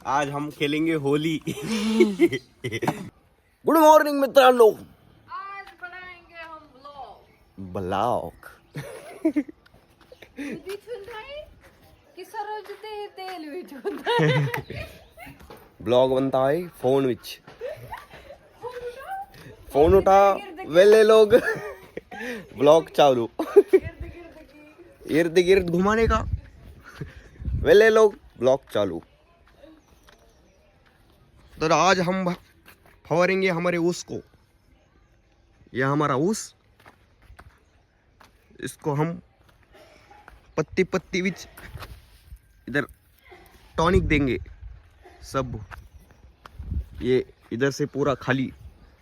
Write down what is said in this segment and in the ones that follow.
आज हम खेलेंगे Holy. Good morning मित्रांनो, आज बनाएंगे हम ब्लॉग कि सरोज ते तेल विचून ब्लॉग बनता है फोन विच। फोन उठा वेले लोग ब्लॉग चालू, इर्द गिर्द घुमाने का, वेले लोग ब्लॉग चालू। तो आज हम फवारेंगे हमारे ऊस को। यह हमारा ऊस, इसको हम पत्ती पत्ती विच इधर टॉनिक देंगे सब। ये इधर से पूरा खाली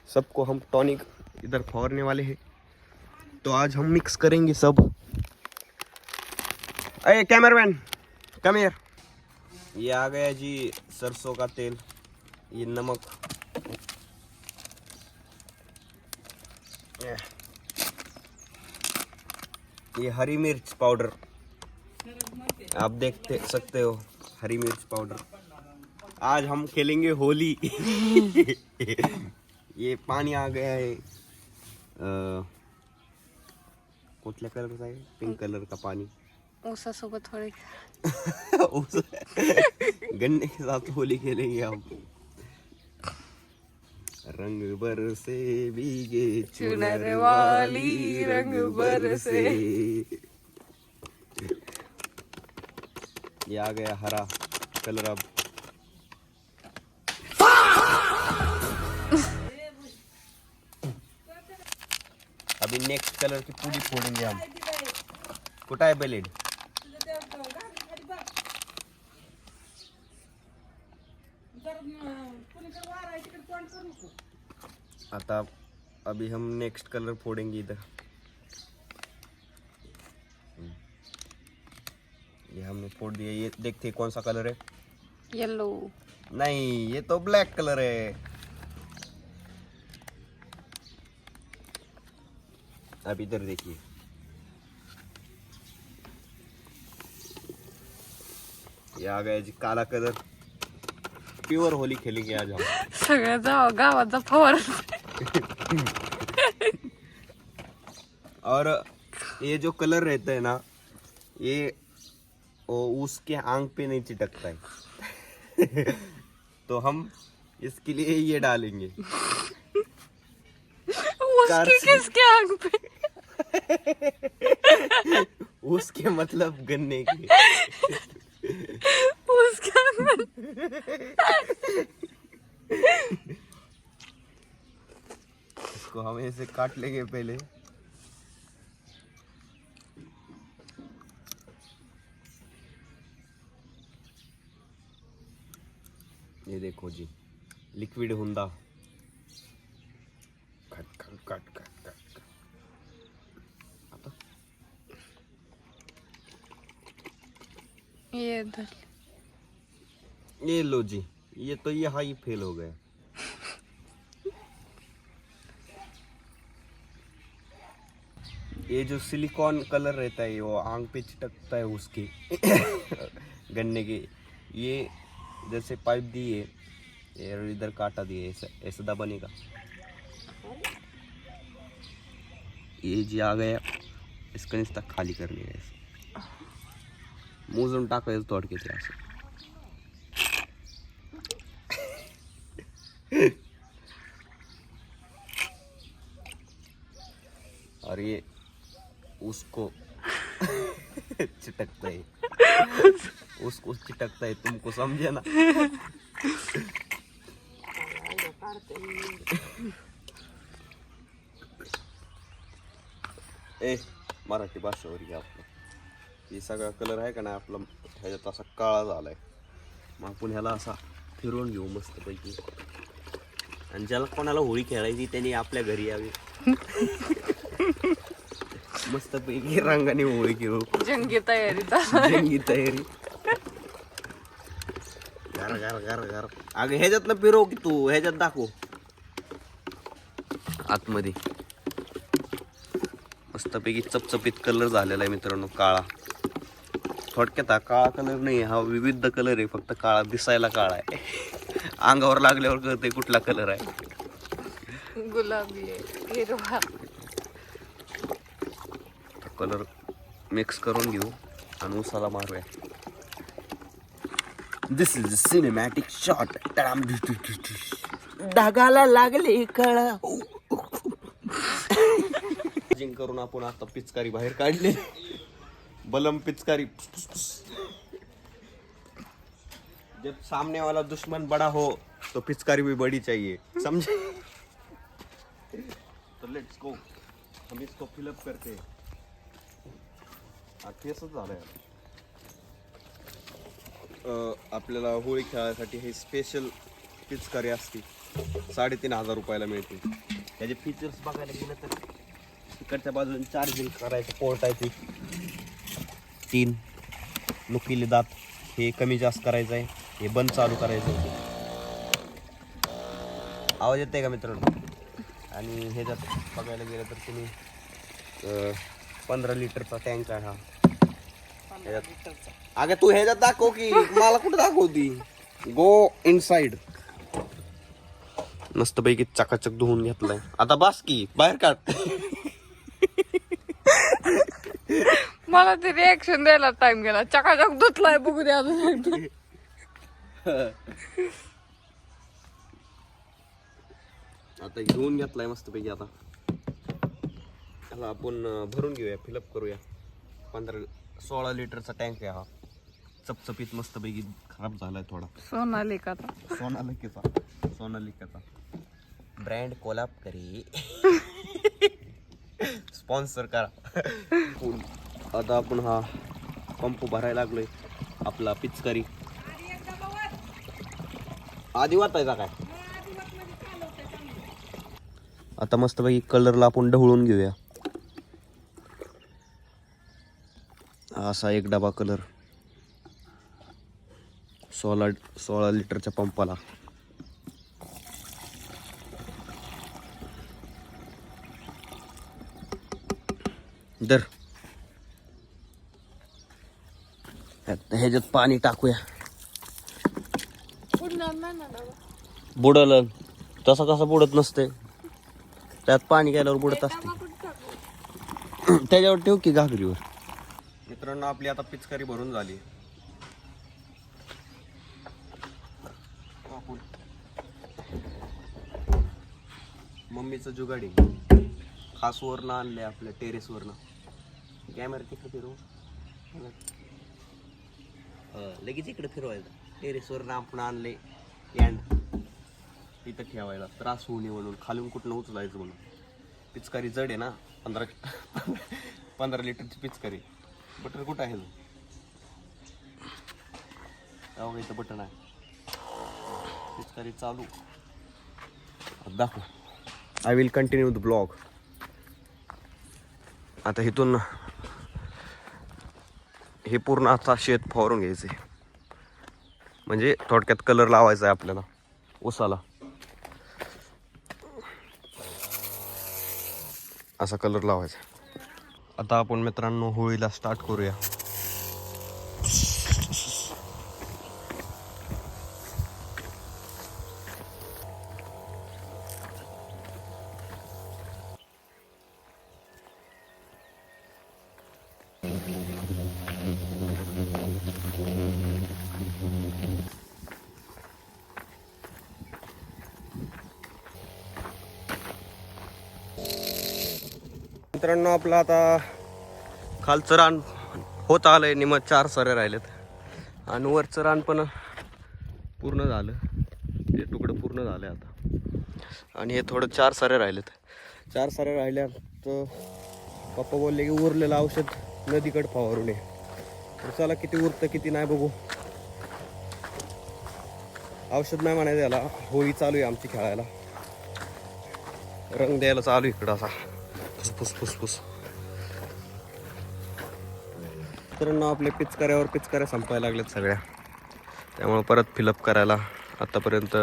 सबको हम टॉनिक इधर फवारने वाले हैं। तो आज हम मिक्स करेंगे सब। अरे कैमरामैन कम हियर। ये आ गया जी सरसों का तेल, ये नमक, ये हरी मिर्च पाउडर, आप देख सकते हो हरी मिर्च पाउडर। आज हम खेलेंगे होली। ये पानी आ गया है, कुठल्या कलरचा आहे? पिंक कलर का पानी। ऊसासोबत थोडे गन्ने के साथ होली खेलेंगे हम। रंग बरसे भीगे चुनर वाली, रंग बरसे। ये आ गया हरा कलर। अब अभी नेक्स्ट कलर की पूरी फोड़ेंगे हम। कुठं आहे ब्लेड? आता अभी हम नेक्स्ट कलर फोड़ेंगे इधर। ये हमने फोड़ दिया। ये देखते कौन सा कलर है? येलो। नहीं, ये तो ब्लैक कलर है। अब इधर देखिए, ये आ गया जी काला कलर। प्योर होली खेलेंगे आज हम। सगळ्या गावाचा फवार। और ये जो कलर रहता है ना, ये उसके आंख पे नहीं चिटकता है। तो हम इसके लिए ये डालेंगे। उसके किसके आंख पे? उसके मतलब गन्ने के। उसके आंख पे। इसको हम ऐसे काट लेंगे पहले। ये देखो जी, लिक्विड हुंदा। Cut cut cut cut cut. आता ये इधर। ये लो जी, ये तो ये हाई फेल हो गया। ये जो सिलिकॉन कलर रहता है वो आंख पे चिटकता है उसके गन्ने के। ये इधर से पाइप दिए, इधर काटा दिए, ऐसा दबाने का। ये जी आ गया, इसका नुसता खाली करणे का। मोजून टाकायचं थोडक्यात असं। और ये उसको चिटकता है, उसको चिटकता है, तुमको समझे ना? ए मराठी भाषेवर घ्या आपलं। हे सगळा कलर आहे का नाही आपला, ह्याच्यात असा काळा झालाय। मग आपण ह्याला असा फिरवून घेऊ मस्तपैकी। आणि ज्याला कोणाला होळी खेळायची त्यांनी आपल्या घरी यावे। मस्तपैकी रंगाने होळी खेळू। जंगी तयारी। जंगी तयारी। गार गार गार गार। अगं ह्याच्यातनं फिरव की तू, ह्याच्यात दाखव आतमध्ये। मस्तपैकी चपचपीत कलर झालेला आहे मित्रांनो, काळा। थोडक्यात हा काळा कलर नाही, हा विविध कलर आहे, फक्त काळा दिसायला काळा आहे. अंगावर लागल्यावर कळते कुठला कलर आहे. गुलाबी आहे, हिरवा. कलर मिक्स करून घेऊ आणि उसाला मारूया. दिस इज सिनेमॅटिक शॉट. ढगाला लागले कळा. जिंक करून आपण आता पिचकारी बाहेर काढले. बलम पिचकारी. जब सामने वाला दुश्मन बड़ा हो तो पिचकारी भी बड़ी चाहिए, समझे? तो लेट्स गो, हम इसको फिलअप करते हैं. केसच झालंय. आपल्याला होळी खेळायसाठी हे स्पेशल पिचकारी असते. 3,500 रुपयाला मिळते. त्याचे फीचर्स बघायला गेलं तर तिकडच्या बाजूने चार्जिंग करायचं पोर्ट आहे, 3 नुकीले दात, हे कमी जास्त करायचं आहे, हे बंद चालू करायचं. आवाज येतोय का मित्रांनो? आणि ह्याच्यात बघायला गेलं तर तुम्ही 15 लिटरचा टँक आहे हा. अगं तू ह्याच्यात दाखव की, मला कुठं दाखवती. Go inside. मस्त पैकी चकाचक धुवून घेतलाय. आता बास की, बाहेर काढ. मला ते रिएक्शन द्यायला टाइम गेला. चकाचक धुतलाय, बघू द्या अजून. आता घेऊन घेतलाय मस्त पैकी. आता त्याला आपण भरून घेऊया, फिलअप करूया. 16 लिटरचा टँक आहे हा. चपचपीत मस्त पैकी. खराब झालाय थोडा. सोनालिकाचा. सोनालिकाचा ब्रँड कोलॅब करे. स्पॉन्सर करा. आता आपण हा पंप भरायला लागलोय. आपला पिचकारी आधी वाटायचा काय. आता मस्तपैकी कलरला आपण ढवळून घेऊया. असा एक डबा कलर 16 लिटरच्या पंपाला. दर ह्याच्यात पाणी टाकूया. बुडलं तसं कसं बुडत नसते, त्यात पाणी गेल्यावर बुडत असते. त्याच्यावर ठेव की घागरीवर. मित्रांनो, आपली आता पिचकारी भरून झाली. मम्मीचं जुगाडी खास वरनं आणलंय, आपल्या टेरेस वरनं. कॅमेरा तिकडे फिरवू, लगेच इकडे फिरवायचं. टेरेस वरनं आपण आणले यँड इथं ठेवायला, त्रास होऊ नये म्हणून. खालून कुठनं उचलायचं म्हणून. पिचकारी जड आहे ना, 15 लिटरची पिचकारी. बटन कुठं आहे? तेव्हा इथं बटन आहे. पिचकारी चालू. दाखव. I will continue the blog. आता इथून हे पूर्ण आता शेत फवारून घ्यायचे, म्हणजे थोडक्यात कलर लावायचा आहे आपल्याला उसाला. असा कलर लावायचा. आता आपण मित्रांनो होळीला स्टार्ट करूया. मित्रांनो, आपलं आता खालचं रान होत आलंय. निम 4 सऱ्या राहिलेत आणि वरचं रान पण पूर्ण झालं. हे तुकडं पूर्ण झालं आता. आणि हे थोडं 4 सऱ्या राहिलेत. 4 सऱ्या राहिल्या तर पप्पा बोलले की उरलेलं औषध नदीकडे फवारू नये. तर चला किती उरतं किती नाही बघू. औषध नाही म्हणायचं याला. होळी चालू आहे आमची खेळायला. रंग द्यायला चालू इकडं असा फुसफुस फुसफुस. तर आपल्या पिचकाऱ्या संपायला लागल्यात सगळ्या. त्यामुळे परत फिलअप करायला आतापर्यंत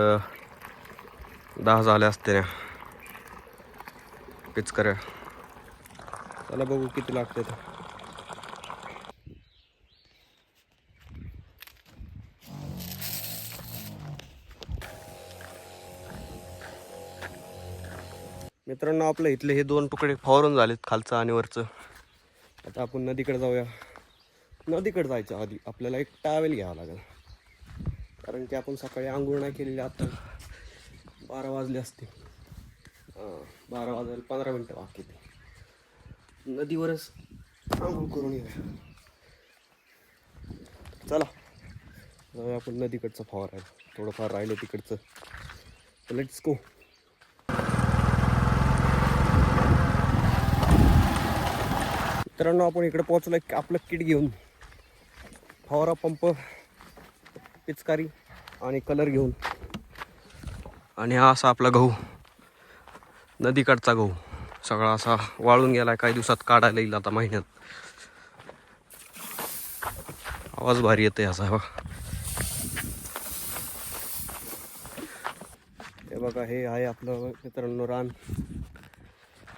10 झाल्या असते पिचकाऱ्या. चला बघू किती लागते. मित्रांनो, आपलं इथले हे 2 तुकडे फवारून झालेत, खालचं आणि वरचं. आता आपण नदीकडे जाऊया. नदीकडे जायचं आधी आपल्याला एक टावेल घ्यावा लागेल, कारण की आपण सकाळी आंघोळ नाही केलेली. आता 12 वाजले असते. 12 वाजायला 15 मिनटं बाकी ते. नदीवरच आंघोळ करून येऊया. चला जाऊया आपण नदीकडचं फवारायला. थोडंफार राहिलं तिकडचं. Let's go. मित्रांनो, आपण इकडे पोहोचलो. आपलं किट घेऊन फवारा पंप, पिचकारी आणि कलर घेऊन. आणि हा असा आपला गहू, नदीकडचा गहू सगळा असा वाळून गेलाय. काही दिवसात काढायला येईल, आता महिन्यात. आवाज भारी येते असा. हे बघा, हे आहे आपलं मित्रांनो रान.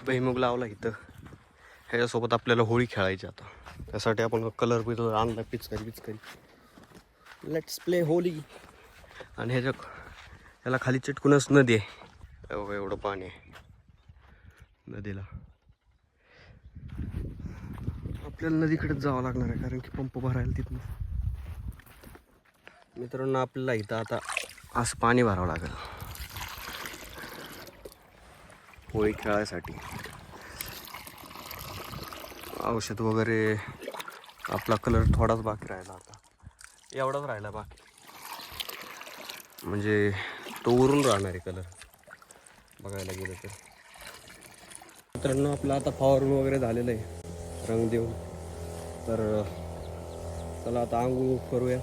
भुईमुग लावला इथं. ह्याच्यासोबत आपल्याला होळी खेळायची. आता त्यासाठी आपण कलर बिलर आणला, पिचकारी. Let's play Holy. आणि ह्याला खाली चिटकूनच नदी आहे. बघा एवढं पाणी आहे नदीला. आपल्याला नदीकडेच जावं लागणार आहे, कारण की पंप भरायला तिथून. मित्रांनो, आपल्याला इथं आता असं पाणी भरावं लागेल होळी खेळायसाठी. औषध वगैरे, आपला कलर थोडाच बाकी राहिला. आता एवढाच राहिला बाकी, म्हणजे तो उरून राहणार आहे कलर बघायला गेलं तर. मित्रांनो, आपलं आता फवारून वगैरे झालेलं आहे, रंग देऊन. तर चला आता आंघोळ करूया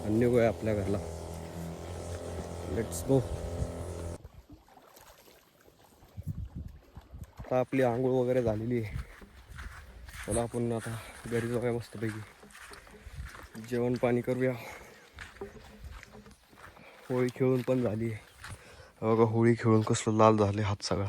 आणि निघूया आपल्या घरला. Let's go. आता आपली आंघोळ वगैरे झालेली आहे. चला आपण आता घरी जाऊया मस्तपैकी. जेवण पाणी करूया. होळी खेळून पण झाली आहे. बघा होळी खेळून कसलं लाल झाले हात सगळा.